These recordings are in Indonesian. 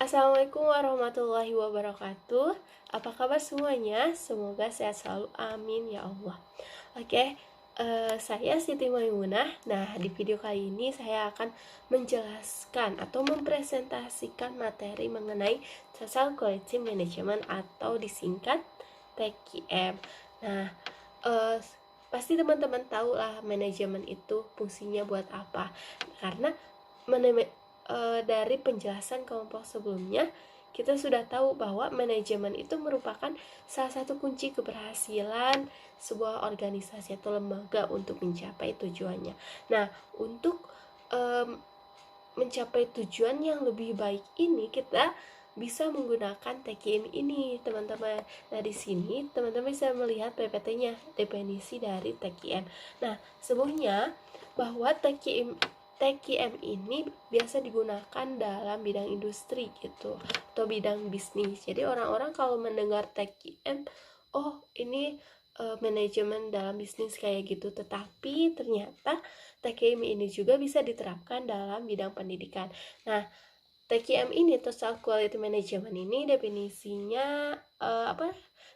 Assalamualaikum warahmatullahi wabarakatuh. Apa kabar semuanya? Semoga sehat selalu, amin ya Allah. Oke, saya Siti Maimunah. Nah, di video kali ini saya akan menjelaskan atau mempresentasikan materi mengenai Social Quality Management atau disingkat TQM. Nah, pasti teman-teman tahu lah manajemen itu fungsinya buat apa. Karena dari penjelasan kelompok sebelumnya, kita sudah tahu bahwa manajemen itu merupakan salah satu kunci keberhasilan sebuah organisasi atau lembaga untuk mencapai tujuannya. Nah, untuk mencapai tujuan yang lebih baik ini, kita bisa menggunakan TQM ini, teman-teman. Nah, di sini teman-teman bisa melihat PPT-nya, definisi dari TQM. Nah, sebelumnya bahwa TQM ini biasa digunakan dalam bidang industri gitu, atau bidang bisnis. Jadi orang-orang kalau mendengar TQM, oh ini manajemen dalam bisnis kayak gitu. Tetapi ternyata TQM ini juga bisa diterapkan dalam bidang pendidikan. Nah, TQM ini, Total Quality Management ini, definisinya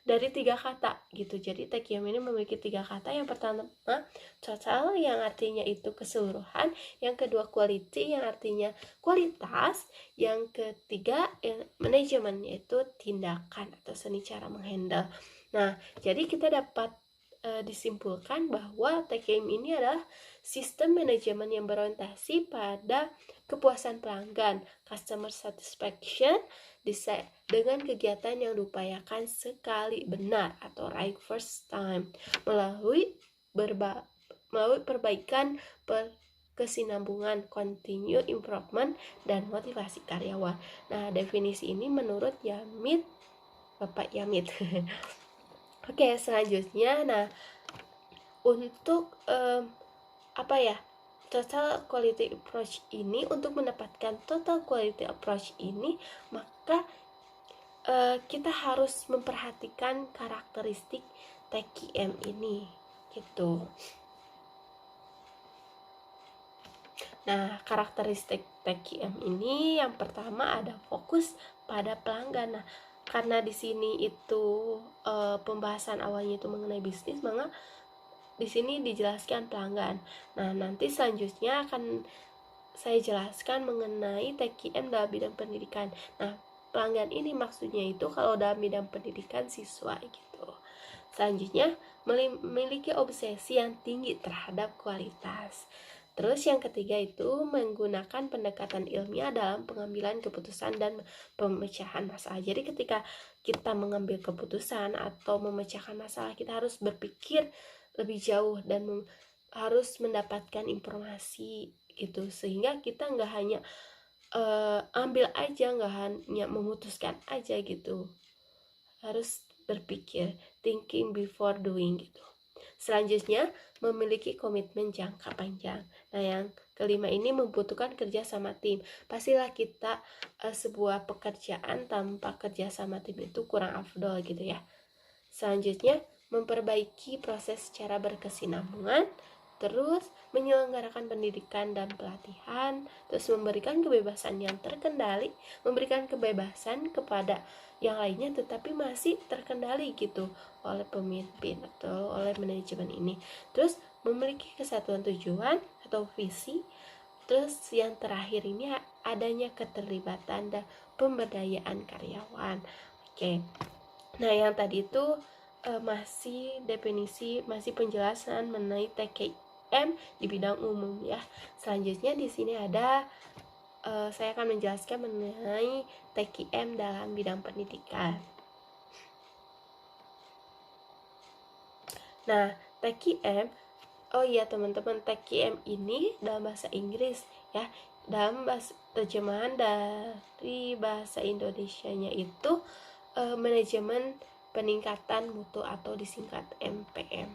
dari 3 kata gitu. Jadi TQM ini memiliki 3 kata. Yang pertama total, yang artinya itu keseluruhan. Yang kedua quality, yang artinya kualitas. Yang ketiga manajemen, yaitu tindakan atau seni cara menghandle. Nah, jadi kita dapat disimpulkan bahwa TQM ini adalah sistem manajemen yang berorientasi pada kepuasan pelanggan, customer satisfaction, dengan kegiatan yang diupayakan sekali benar atau right first time melalui perbaikan kesinambungan, continue improvement, dan motivasi karyawan. Nah, definisi ini menurut Yamit, Bapak Yamit. Oke, selanjutnya, nah untuk total quality approach ini, untuk mendapatkan total quality approach ini, maka kita harus memperhatikan karakteristik TQM ini gitu. Nah, karakteristik TQM ini yang pertama ada fokus pada pelanggan. Nah, karena di sini itu pembahasan awalnya itu mengenai bisnis, maka di sini dijelaskan pelanggan. Nah, nanti selanjutnya akan saya jelaskan mengenai TQM dalam bidang pendidikan. Nah, pelanggan ini maksudnya itu kalau dalam bidang pendidikan siswa gitu. Selanjutnya, memiliki obsesi yang tinggi terhadap kualitas. Terus yang ketiga itu menggunakan pendekatan ilmiah dalam pengambilan keputusan dan pemecahan masalah. Jadi ketika kita mengambil keputusan atau memecahkan masalah, kita harus berpikir lebih jauh dan harus mendapatkan informasi gitu, sehingga kita nggak hanya ambil aja, nggak hanya memutuskan aja gitu, harus berpikir, thinking before doing gitu. Selanjutnya, memiliki komitmen jangka panjang. Nah, yang kelima ini membutuhkan kerja sama tim. Pastilah kita sebuah pekerjaan tanpa kerja sama tim itu kurang afdol gitu ya. Selanjutnya, memperbaiki proses secara berkesinambungan, terus menyelenggarakan pendidikan dan pelatihan, terus memberikan kebebasan yang terkendali, memberikan kebebasan kepada yang lainnya tetapi masih terkendali gitu oleh pemimpin atau oleh manajemen ini. Terus memiliki kesatuan tujuan atau visi. Terus yang terakhir ini adanya keterlibatan dan pemberdayaan karyawan. Oke. Nah, yang tadi itu masih definisi, masih penjelasan mengenai TQM di bidang umum ya. Selanjutnya di sini ada saya akan menjelaskan mengenai TQM dalam bidang pendidikan. Nah, TQM, oh iya teman-teman, TQM ini dalam bahasa Inggris ya. Dalam terjemahan dari bahasa Indonesianya itu manajemen peningkatan mutu atau disingkat MPM.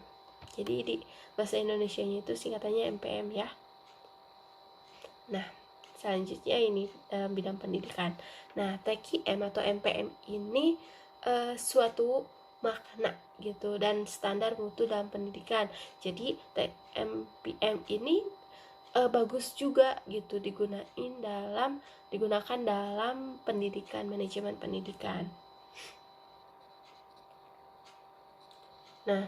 Jadi di bahasa Indonesianya itu singkatannya MPM ya. Nah, selanjutnya ini dalam bidang pendidikan. Nah, TQM atau MPM ini suatu makna gitu dan standar mutu dalam pendidikan. Jadi MPM ini bagus juga gitu digunakan dalam pendidikan, manajemen pendidikan. Nah,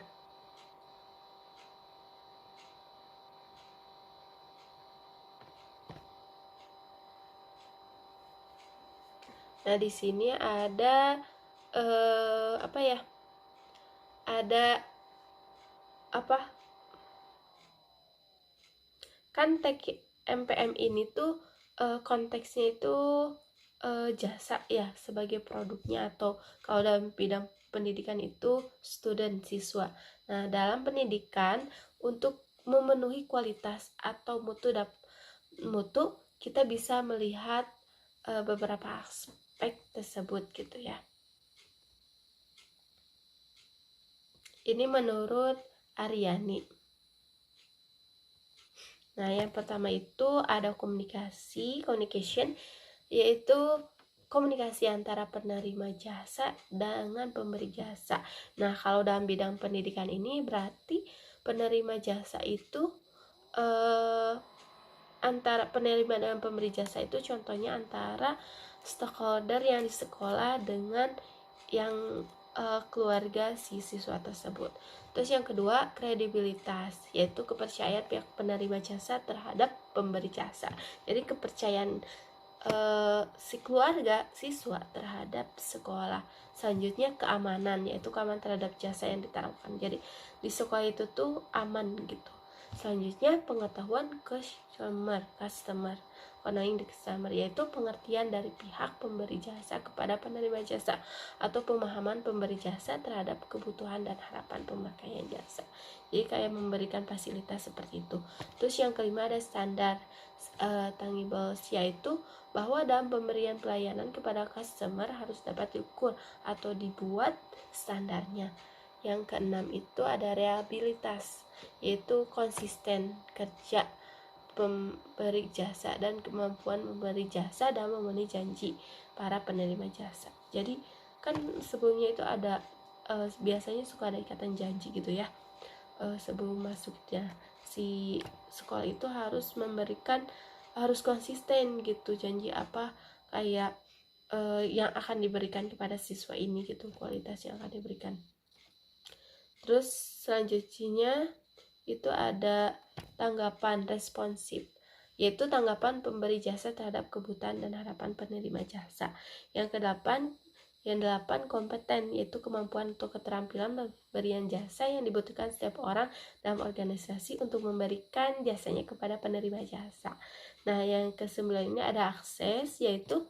di sini ada apa ya? Ada apa? Kan MPM ini tuh konteksnya itu jasa ya sebagai produknya, atau kalau dalam bidang pendidikan itu student, siswa. Nah, dalam pendidikan untuk memenuhi kualitas atau mutu kita bisa melihat beberapa aspek tersebut gitu ya. Ini menurut Aryani. Nah, yang pertama itu ada communication, yaitu komunikasi antara penerima jasa dengan pemberi jasa. Nah, kalau dalam bidang pendidikan ini berarti penerima jasa itu antara penerima dan pemberi jasa itu contohnya antara stakeholder yang di sekolah dengan yang keluarga si siswa tersebut. Terus yang kedua, kredibilitas, yaitu kepercayaan pihak penerima jasa terhadap pemberi jasa. Jadi kepercayaan si keluarga siswa terhadap sekolah. Selanjutnya keamanan, yaitu keamanan terhadap jasa yang ditawarkan. Jadi di sekolah itu tuh aman gitu. Selanjutnya pengetahuan customer knowing the customer, yaitu pengertian dari pihak pemberi jasa kepada penerima jasa atau pemahaman pemberi jasa terhadap kebutuhan dan harapan pemakaian jasa. Jadi kayak memberikan fasilitas seperti itu. Terus yang kelima ada standar tangibles, yaitu bahwa dalam pemberian pelayanan kepada customer harus dapat diukur atau dibuat standarnya. Yang keenam itu ada reliabilitas, yaitu konsisten kerja pemberi jasa dan kemampuan memberi jasa dan memenuhi janji para penerima jasa. Jadi kan sebelumnya itu ada biasanya suka ada ikatan janji gitu ya, sebelum masuknya si sekolah itu harus konsisten gitu, janji apa kayak yang akan diberikan kepada siswa ini gitu, kualitas yang akan diberikan. Terus selanjutnya itu ada tanggapan responsif, yaitu tanggapan pemberi jasa terhadap kebutuhan dan harapan penerima jasa. Yang delapan kompeten, yaitu kemampuan atau keterampilan pemberian jasa yang dibutuhkan setiap orang dalam organisasi untuk memberikan jasanya kepada penerima jasa. Nah, yang ke-9 ini ada akses, yaitu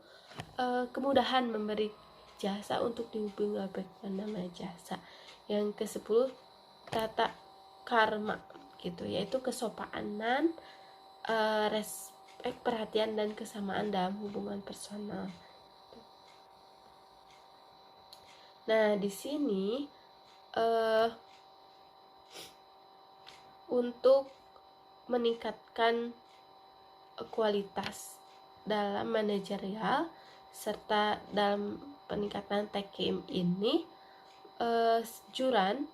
kemudahan memberi jasa untuk dihubungi oleh penerima jasa. Yang ke-10 tata karma gitu, yaitu kesopanan, respek, perhatian dan kesamaan dalam hubungan personal. Nah, di sini untuk meningkatkan kualitas dalam manajerial serta dalam peningkatan TKM ini, Juran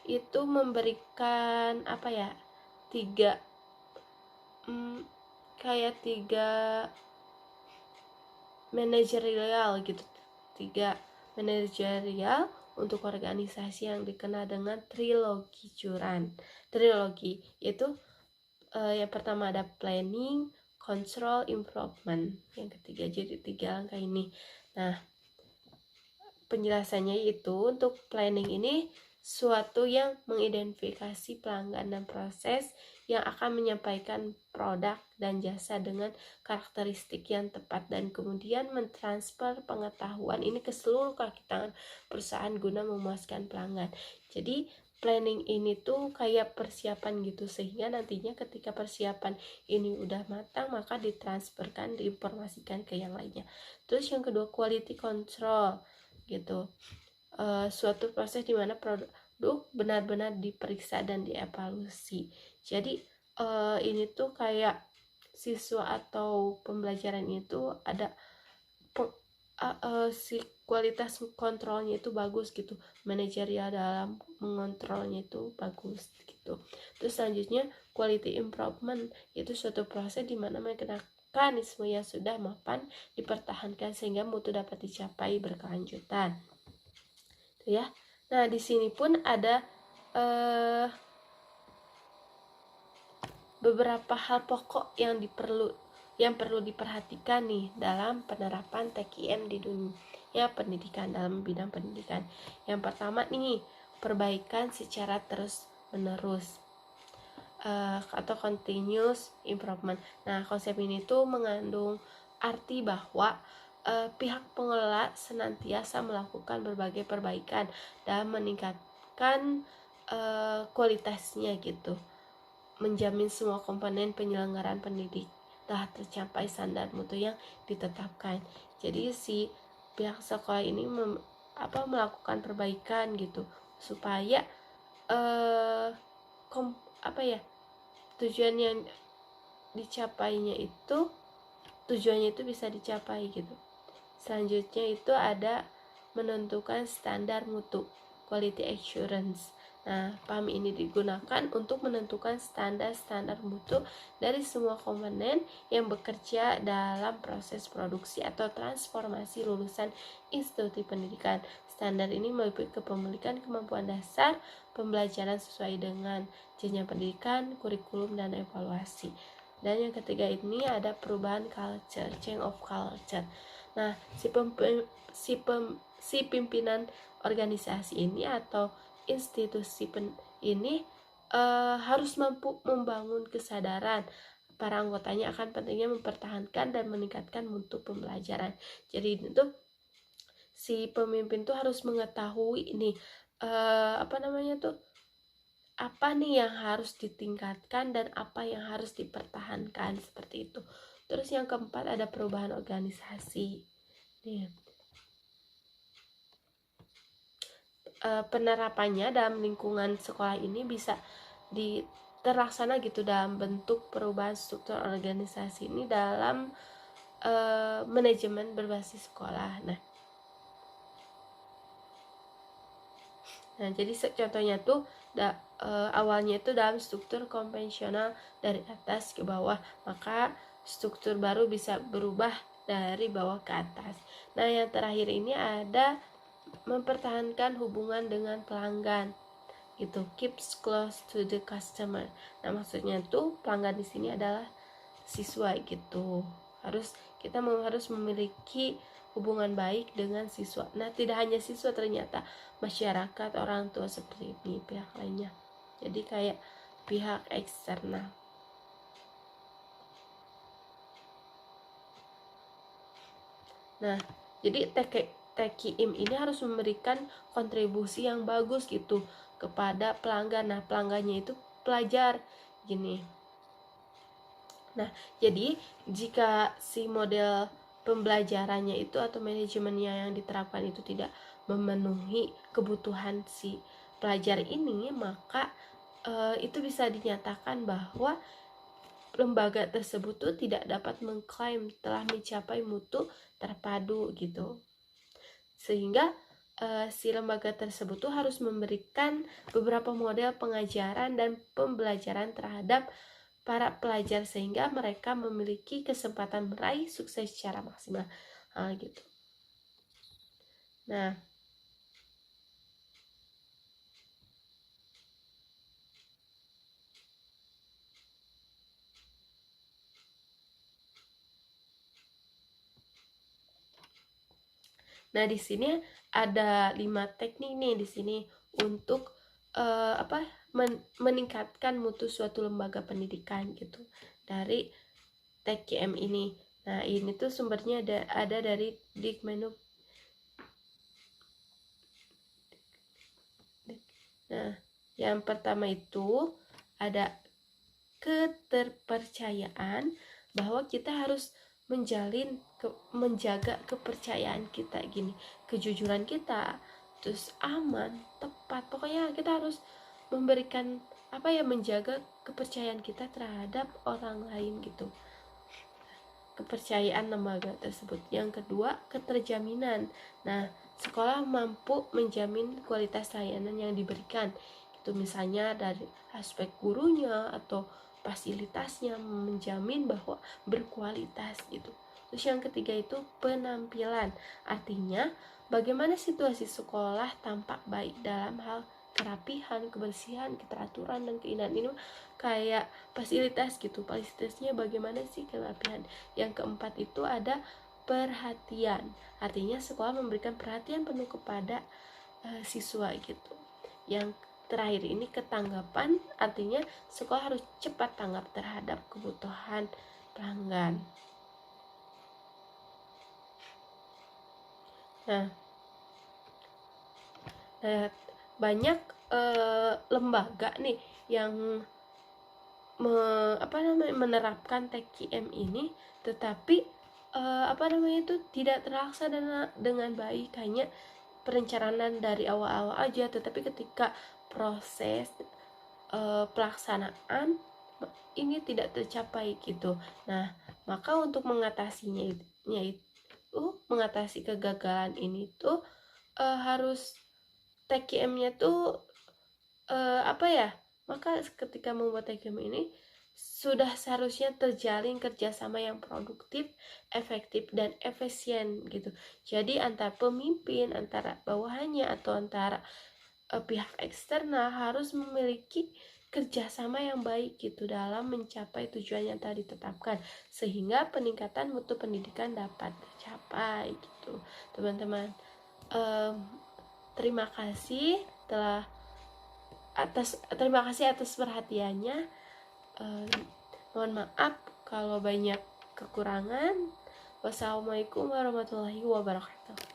itu memberikan apa ya, tiga manajerial gitu, tiga manajerial untuk organisasi yang dikenal dengan trilogi Juran. Trilogi yaitu yang pertama ada planning, control, improvement. Yang ketiga, jadi 3 langkah ini. Nah, penjelasannya itu untuk planning ini suatu yang mengidentifikasi pelanggan dan proses yang akan menyampaikan produk dan jasa dengan karakteristik yang tepat, dan kemudian mentransfer pengetahuan ini ke seluruh kaki tangan perusahaan guna memuaskan pelanggan. Jadi planning ini tuh kayak persiapan gitu, sehingga nantinya ketika persiapan ini udah matang maka ditransferkan, diinformasikan ke yang lainnya. Terus yang kedua, quality control gitu, suatu proses di mana produk benar-benar diperiksa dan dievaluasi. Jadi ini tuh kayak siswa atau pembelajaran itu ada si kualitas kontrolnya itu bagus gitu, manajerial dalam mengontrolnya itu bagus gitu. Terus selanjutnya quality improvement, itu suatu proses di mana mekanisme yang sudah mapan dipertahankan sehingga mutu dapat dicapai berkelanjutan. Itu ya. Nah, di sini pun ada beberapa hal pokok yang perlu diperhatikan nih dalam penerapan TKIM di dunia pendidikan, dalam bidang pendidikan. Yang pertama nih, perbaikan secara terus menerus atau continuous improvement. Nah, konsep ini tuh mengandung arti bahwa pihak pengelola senantiasa melakukan berbagai perbaikan dan meningkatkan kualitasnya gitu, menjamin semua komponen penyelenggaraan pendidik telah tercapai standar mutu yang ditetapkan. Jadi si pihak sekolah ini melakukan perbaikan gitu supaya tujuan yang tujuannya itu bisa dicapai gitu. Selanjutnya itu ada menentukan standar mutu, quality assurance. Nah, paham ini digunakan untuk menentukan standar-standar mutu dari semua komponen yang bekerja dalam proses produksi atau transformasi lulusan institusi pendidikan. Standar ini meliputi kepemilikan kemampuan dasar, pembelajaran sesuai dengan jenjang pendidikan, kurikulum, dan evaluasi. Dan yang ketiga ini ada perubahan culture, change of culture. Nah, si pimpinan organisasi ini atau institusi ini harus mampu membangun kesadaran para anggotanya akan pentingnya mempertahankan dan meningkatkan mutu pembelajaran. Jadi itu si pemimpin tuh harus mengetahui nih apa nih yang harus ditingkatkan dan apa yang harus dipertahankan, seperti itu. Terus yang keempat ada perubahan organisasi. Nih, penerapannya dalam lingkungan sekolah ini bisa terlaksana gitu dalam bentuk perubahan struktur organisasi ini dalam manajemen berbasis sekolah. Nah, jadi contohnya tuh awalnya itu dalam struktur konvensional dari atas ke bawah, maka struktur baru bisa berubah dari bawah ke atas. Nah, yang terakhir ini ada mempertahankan hubungan dengan pelanggan gitu, keeps close to the customer. Nah, maksudnya tuh pelanggan di sini adalah siswa gitu. Kita harus memiliki hubungan baik dengan siswa. Nah, tidak hanya siswa, ternyata masyarakat, orang tua seperti ini, pihak lainnya. Jadi kayak pihak eksternal. Nah, jadi TKIM ini harus memberikan kontribusi yang bagus gitu kepada pelanggan. Nah, pelanggannya itu pelajar gini. Nah, jadi jika si model pembelajarannya itu atau manajemennya yang diterapkan itu tidak memenuhi kebutuhan si pelajar ini, maka itu bisa dinyatakan bahwa lembaga tersebut tuh tidak dapat mengklaim telah mencapai mutu terpadu gitu. Sehingga si lembaga tersebut tuh harus memberikan beberapa model pengajaran dan pembelajaran terhadap para pelajar sehingga mereka memiliki kesempatan meraih sukses secara maksimal gitu. Nah, di sini ada 5 teknik nih di sini untuk meningkatkan mutu suatu lembaga pendidikan gitu dari TKM ini. Nah, ini tuh sumbernya ada dari Dikmenuk. Nah, yang pertama itu ada keterpercayaan, bahwa kita harus menjaga kepercayaan kita gini, kejujuran kita, terus aman, tepat. Pokoknya kita harus memberikan menjaga kepercayaan kita terhadap orang lain gitu. kepercayaan lembaga tersebut. Yang kedua, keterjaminan. Nah, sekolah mampu menjamin kualitas layanan yang diberikan. Itu misalnya dari aspek gurunya atau fasilitasnya menjamin bahwa berkualitas gitu. Terus yang ketiga itu penampilan. Artinya, bagaimana situasi sekolah tampak baik dalam hal kerapihan, kebersihan, keteraturan, dan keindahan. Ini kayak fasilitas gitu, fasilitasnya bagaimana sih kerapihan. Yang keempat itu ada perhatian, artinya sekolah memberikan perhatian penuh kepada siswa gitu. Yang terakhir ini ketanggapan, artinya sekolah harus cepat tanggap terhadap kebutuhan pelanggan. Nah, banyak lembaga nih yang menerapkan TKM ini, tetapi itu tidak terlaksana dengan baik, hanya perencanaan dari awal-awal aja, tetapi ketika proses pelaksanaan ini tidak tercapai gitu. Nah, maka untuk mengatasi kegagalan ini tuh harus TKM-nya tuh maka ketika membuat TKM ini sudah seharusnya terjalin kerjasama yang produktif, efektif, dan efisien gitu. Jadi antara pemimpin, antara bawahannya, atau antara pihak eksternal harus memiliki kerjasama yang baik gitu dalam mencapai tujuan yang telah ditetapkan, sehingga peningkatan mutu pendidikan dapat tercapai gitu, teman-teman. Terima kasih atas perhatiannya. Mohon maaf kalau banyak kekurangan. Wassalamualaikum warahmatullahi wabarakatuh.